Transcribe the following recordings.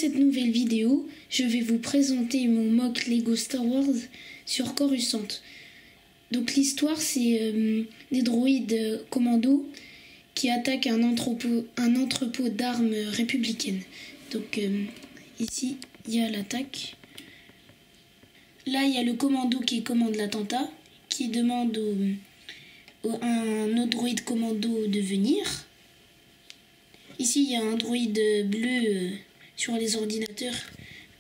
cette nouvelle vidéo, je vais vous présenter mon mock Lego Star Wars sur Coruscant. Donc l'histoire, c'est des droïdes commandos qui attaquent un entrepôt d'armes républicaines. Donc ici, il y a l'attaque. Là, il y a le commando qui commande l'attentat, qui demande à un autre droïde commando de venir. Ici, il y a un droïde bleu sur les ordinateurs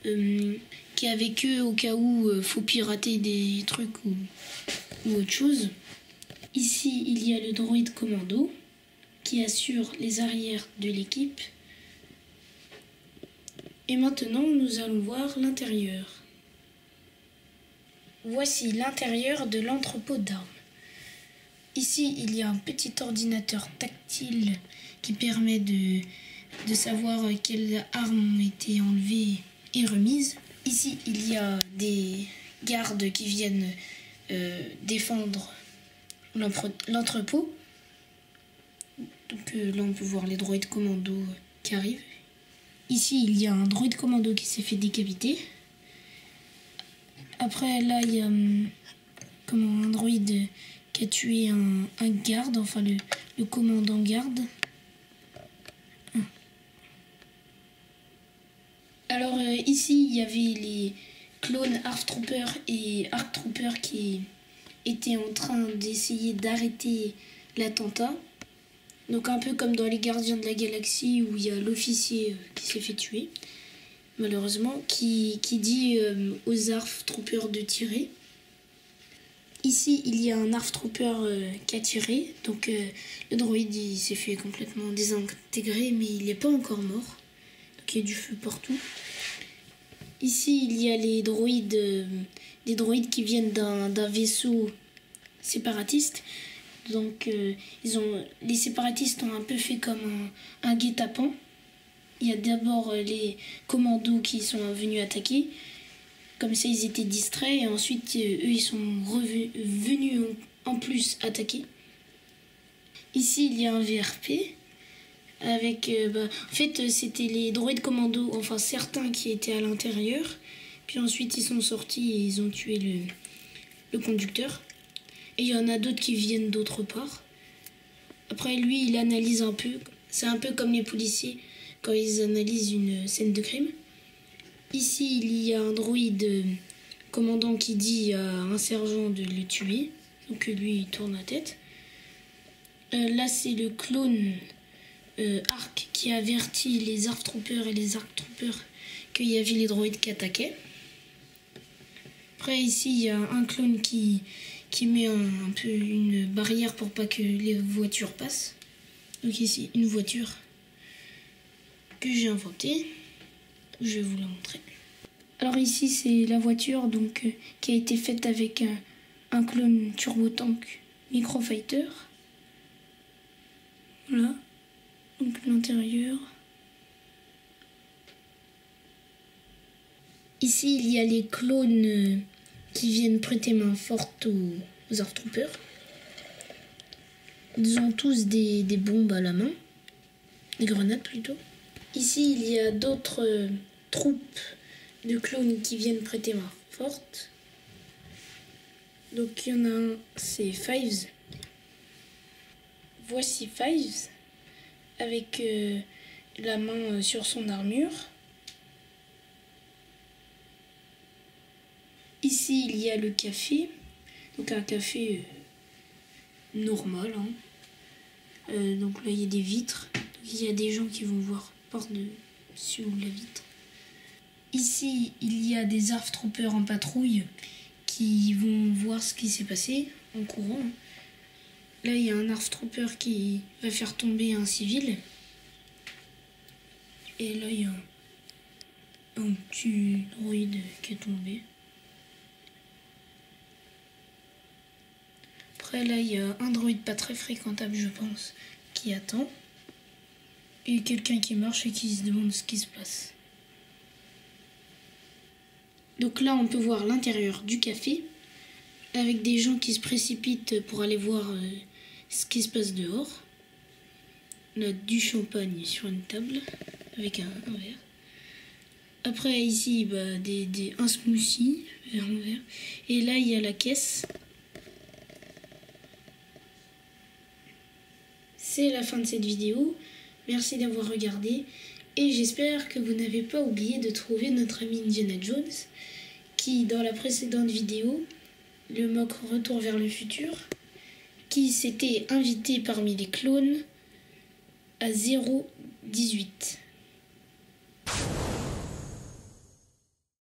qui est avec eux au cas où faut pirater des trucs ou autre chose. Ici, il y a le droïde commando qui assure les arrières de l'équipe. Et maintenant, nous allons voir l'intérieur. Voici l'intérieur de l'entrepôt d'armes. Ici, il y a un petit ordinateur tactile qui permet de savoir quelles armes ont été enlevées et remises. Ici, il y a des gardes qui viennent défendre l'entrepôt. Donc là, on peut voir les droïdes commando qui arrivent. Ici, il y a un droïde commando qui s'est fait décapiter. Après, là, il y a un droïde qui a tué un garde, enfin le commandant garde. Alors ici, il y avait les clones ARC Trooper et ARC Trooper qui étaient en train d'essayer d'arrêter l'attentat. Donc un peu comme dans les Gardiens de la Galaxie où il y a l'officier qui s'est fait tuer, malheureusement, qui dit aux ARC Troopers de tirer. Ici, il y a un ARC Trooper qui a tiré, donc le droïde il s'est fait complètement désintégrer, mais il n'est pas encore mort. Donc il y a du feu partout. Ici, il y a les droïdes, des droïdes qui viennent d'un vaisseau séparatiste. Donc les séparatistes ont un peu fait comme un guet-apens. Il y a d'abord les commandos qui sont venus attaquer. Comme ça, ils étaient distraits et ensuite, eux, ils sont venus en plus attaquer. Ici, il y a un VRP avec... en fait, c'était les droïdes commandos, enfin certains qui étaient à l'intérieur. Puis ensuite, ils sont sortis et ils ont tué le conducteur. Et il y en a d'autres qui viennent d'autre part. Après, lui, il analyse un peu. C'est un peu comme les policiers quand ils analysent une scène de crime. Ici, il y a un droïde commandant qui dit à un sergent de le tuer. Donc lui, il tourne la tête. Là, c'est le clone ARC qui avertit les ARC Troopers et les ARC Troopers qu'il y avait les droïdes qui attaquaient. Après, ici, il y a un clone qui met un peu une barrière pour pas que les voitures passent. Donc ici, une voiture que j'ai inventée. Je vais vous la montrer. Alors ici, c'est la voiture donc, qui a été faite avec un clone Turbo Tank Microfighter. Voilà. Donc l'intérieur. Ici, il y a les clones qui viennent prêter main forte aux ARC Troopers. Ils ont tous des bombes à la main. Des grenades plutôt. Ici, il y a d'autres troupes de clones qui viennent prêter main forte. Donc, il y en a un, c'est Fives. Voici Fives avec la main sur son armure. Ici, il y a le café. Donc, un café normal. Hein. Donc là, il y a des vitres. Donc, il y a des gens qui vont voir par-dessus la vitre. Ici, il y a des ARC Troopers en patrouille qui vont voir ce qui s'est passé en courant. Là, il y a un ARC Trooper qui va faire tomber un civil. Et là, il y a un petit droïde qui est tombé. Après, là, il y a un droïde pas très fréquentable, je pense, qui attend. Et quelqu'un qui marche et qui se demande ce qui se passe. Donc là, on peut voir l'intérieur du café, avec des gens qui se précipitent pour aller voir ce qui se passe dehors. On a du champagne sur une table, avec un verre. Après, ici, bah, un smoothie vers l'envers. Et là, il y a la caisse. C'est la fin de cette vidéo. Merci d'avoir regardé. Et j'espère que vous n'avez pas oublié de trouver notre ami Indiana Jones, qui, dans la précédente vidéo, le mock Retour vers le futur, qui s'était invité parmi les clones à 0,18.